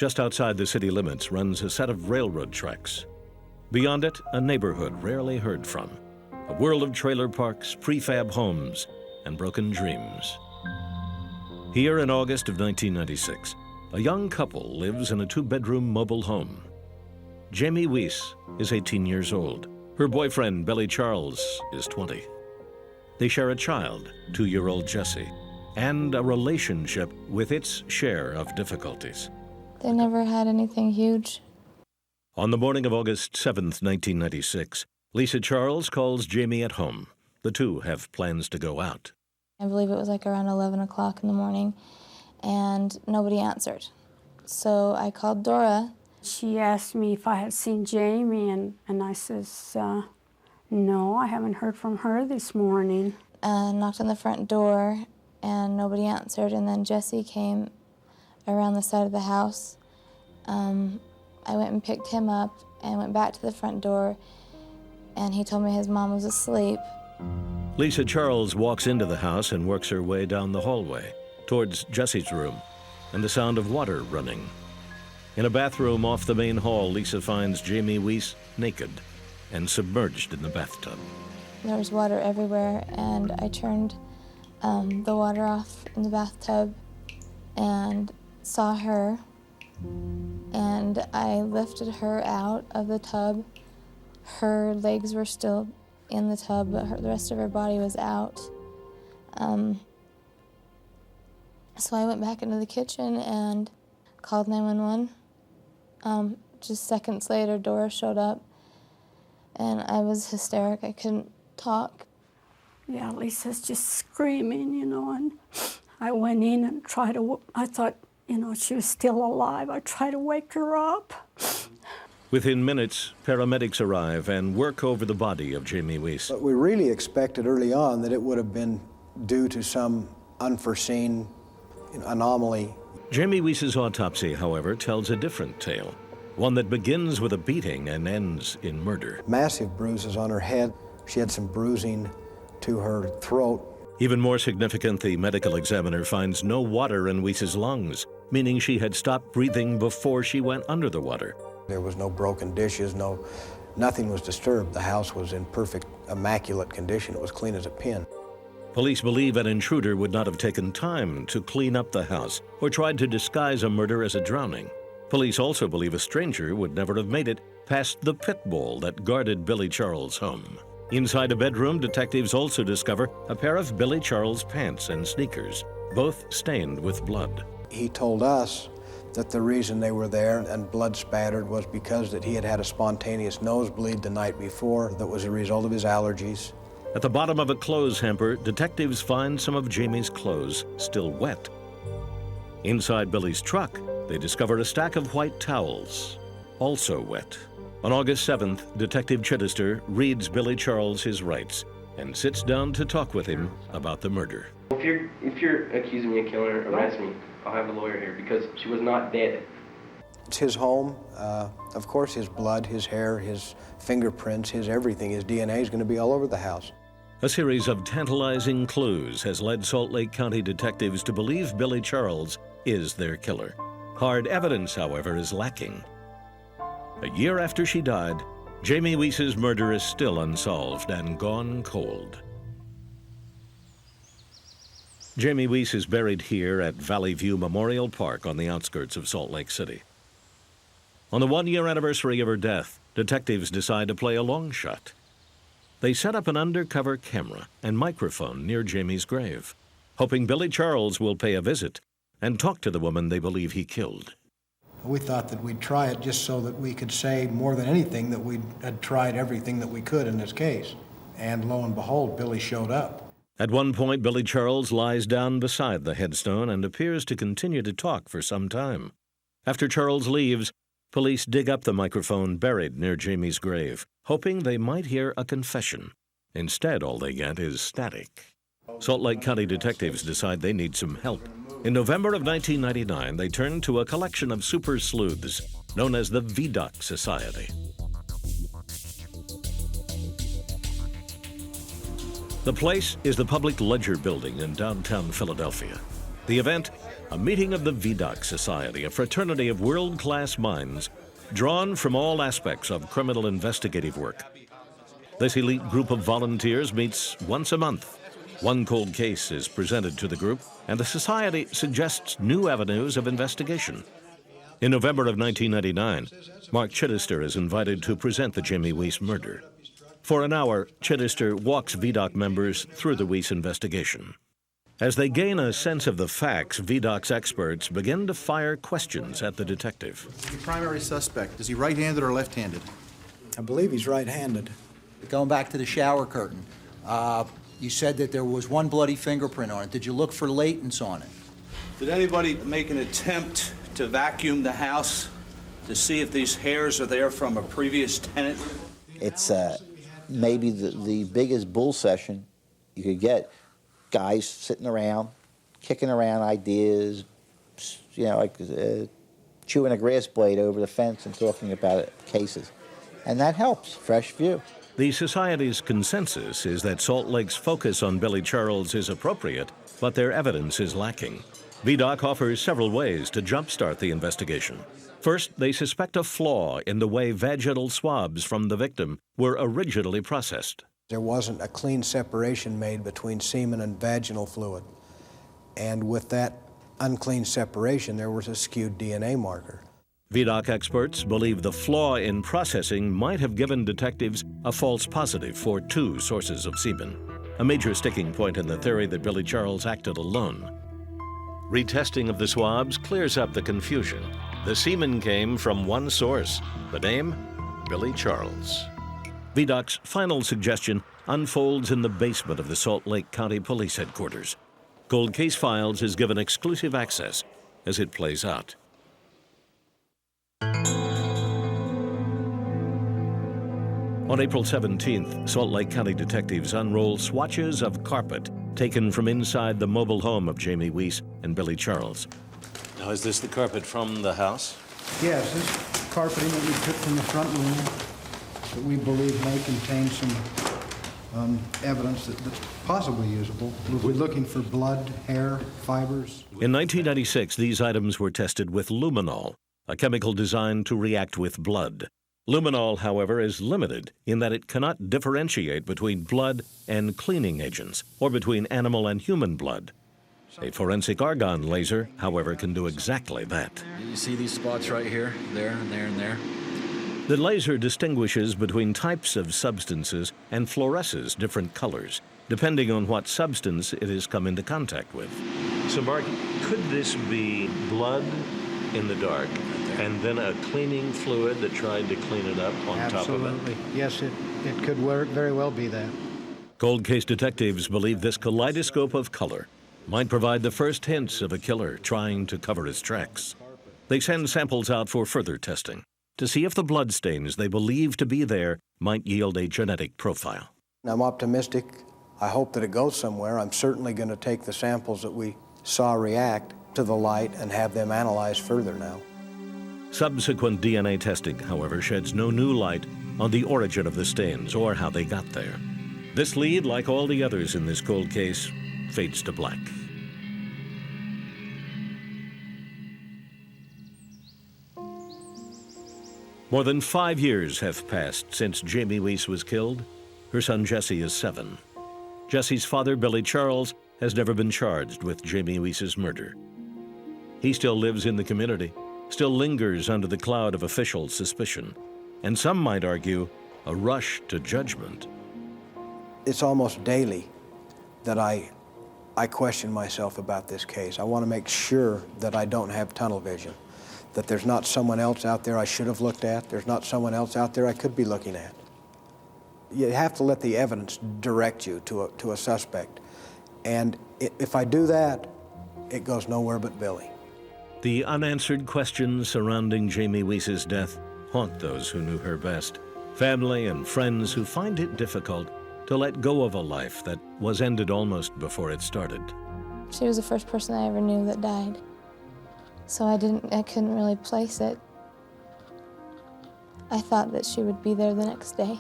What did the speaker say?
Just outside the city limits runs a set of railroad tracks. Beyond it, a neighborhood rarely heard from. A world of trailer parks, prefab homes, and broken dreams. Here in August of 1996, a young couple lives in a 2-bedroom mobile home. Jamie Weiss is 18 years old. Her boyfriend, Billy Charles, is 20. They share a child, 2-year-old Jesse, and a relationship with its share of difficulties. They never had anything huge. On the morning of August 7th, 1996, Lisa Charles calls Jamie at home. The two have plans to go out. I believe it was like around 11 o'clock in the morning, and nobody answered. So I called Dora. She asked me if I had seen Jamie, and I says, no, I haven't heard from her this morning. Knocked on the front door, and nobody answered, and then Jesse came around the side of the house. I went and picked him up and went back to the front door, and he told me his mom was asleep. Lisa Charles walks into the house and works her way down the hallway towards Jesse's room and the sound of water running. In a bathroom off the main hall, Lisa finds Jamie Weiss naked and submerged in the bathtub. There was water everywhere, and I turned the water off in the bathtub and saw her, and I lifted her out of the tub. Her legs were still in the tub, but the rest of her body was out. So I went back into the kitchen and called 911. Just seconds later, Dora showed up, and I was hysteric. I couldn't talk. Yeah, Lisa's just screaming, and I went in and I thought, she was still alive. I tried to wake her up. Within minutes, paramedics arrive and work over the body of Jamie Weiss. But we really expected early on that it would have been due to some unforeseen anomaly. Jamie Weiss's autopsy, however, tells a different tale, one that begins with a beating and ends in murder. Massive bruises on her head. She had some bruising to her throat. Even more significant, the medical examiner finds no water in Weiss's lungs, meaning she had stopped breathing before she went under the water. There was no broken dishes, nothing was disturbed. The house was in perfect, immaculate condition. It was clean as a pin. Police believe an intruder would not have taken time to clean up the house or tried to disguise a murder as a drowning. Police also believe a stranger would never have made it past the pit bull that guarded Billy Charles' home. Inside a bedroom, detectives also discover a pair of Billy Charles' pants and sneakers, both stained with blood. He told us that the reason they were there and blood spattered was because that he had had a spontaneous nosebleed the night before that was a result of his allergies. At the bottom of a clothes hamper, detectives find some of Jamie's clothes still wet. Inside Billy's truck, they discover a stack of white towels, also wet. On August 7th, Detective Chittister reads Billy Charles his rights and sits down to talk with him about the murder. If you're accusing me of killing her, arrest me. I'll have a lawyer here because she was not dead. It's his home. Of course, his blood, his hair, his fingerprints, his everything, his DNA is going to be all over the house. A series of tantalizing clues has led Salt Lake County detectives to believe Billy Charles is their killer. Hard evidence, however, is lacking. A year after she died, Jamie Weiss's murder is still unsolved and gone cold. Jamie Weiss is buried here at Valley View Memorial Park on the outskirts of Salt Lake City. On the 1-year anniversary of her death, detectives decide to play a long shot. They set up an undercover camera and microphone near Jamie's grave, hoping Billy Charles will pay a visit and talk to the woman they believe he killed. We thought that we'd try it just so that we could say more than anything that we had tried everything that we could in this case. And lo and behold, Billy showed up. At one point, Billy Charles lies down beside the headstone and appears to continue to talk for some time. After Charles leaves, police dig up the microphone buried near Jamie's grave, hoping they might hear a confession. Instead, all they get is static. Salt Lake County detectives decide they need some help. In November of 1999, they turn to a collection of super sleuths known as the Vidocq Society. The place is the Public Ledger Building in downtown Philadelphia. The event, a meeting of the Vidocq Society, a fraternity of world-class minds drawn from all aspects of criminal investigative work. This elite group of volunteers meets once a month. One cold case is presented to the group, and the society suggests new avenues of investigation. In November of 1999, Mark Chittister is invited to present the Jamie Weiss murder. For an hour, Chittister walks Vidocq members through the Weiss investigation. As they gain a sense of the facts, Vidocq's experts begin to fire questions at the detective. The primary suspect, is he right-handed or left-handed? I believe he's right-handed. Going back to the shower curtain, you said that there was one bloody fingerprint on it. Did you look for latents on it? Did anybody make an attempt to vacuum the house to see if these hairs are there from a previous tenant? It's maybe the biggest bull session you could get. Guys sitting around, kicking around ideas, you know, like chewing a grass blade over the fence and talking about cases. And that helps, fresh view. The Society's consensus is that Salt Lake's focus on Billy Charles is appropriate, but their evidence is lacking. Vidocq offers several ways to jumpstart the investigation. First, they suspect a flaw in the way vaginal swabs from the victim were originally processed. There wasn't a clean separation made between semen and vaginal fluid. And with that unclean separation, there was a skewed DNA marker. Vidocq experts believe the flaw in processing might have given detectives a false positive for two sources of semen, a major sticking point in the theory that Billy Charles acted alone. Retesting of the swabs clears up the confusion. The semen came from one source, the name, Billy Charles. Vidocq's final suggestion unfolds in the basement of the Salt Lake County Police Headquarters. Cold Case Files is given exclusive access as it plays out. On April 17th, Salt Lake County detectives unroll swatches of carpet taken from inside the mobile home of Jamie Weiss and Billy Charles. Now, is this the carpet from the house? Yes, this carpeting that we took from the front room that we believe may contain some evidence that's possibly usable. We're looking for blood, hair, fibers. In 1996, these items were tested with luminol, a chemical designed to react with blood. Luminol, however, is limited in that it cannot differentiate between blood and cleaning agents, or between animal and human blood. A forensic argon laser, however, can do exactly that. You see these spots right here, there, and there, and there? The laser distinguishes between types of substances and fluoresces different colors, depending on what substance it has come into contact with. So, Mark, could this be blood in the dark and then a cleaning fluid that tried to clean it up on top of it? Absolutely. Yes, it could very well be that. Cold case detectives believe this kaleidoscope of color might provide the first hints of a killer trying to cover his tracks. They send samples out for further testing to see if the bloodstains they believe to be there might yield a genetic profile. I'm optimistic. I hope that it goes somewhere. I'm certainly going to take the samples that we saw react to the light and have them analyzed further now. Subsequent DNA testing, however, sheds no new light on the origin of the stains or how they got there. This lead, like all the others in this cold case, fades to black. More than 5 years have passed since Jamie Weiss was killed. Her son Jesse is 7. Jesse's father, Billy Charles, has never been charged with Jamie Weiss's murder. He still lives in the community, still lingers under the cloud of official suspicion, and some might argue a rush to judgment. It's almost daily that I question myself about this case. I want to make sure that I don't have tunnel vision, that there's not someone else out there I should have looked at, there's not someone else out there I could be looking at. You have to let the evidence direct you to a suspect. And if I do that, it goes nowhere but Billy. The unanswered questions surrounding Jamie Weiss's death haunt those who knew her best, family and friends who find it difficult to let go of a life that was ended almost before it started. She was the first person I ever knew that died. So I couldn't really place it. I thought that she would be there the next day.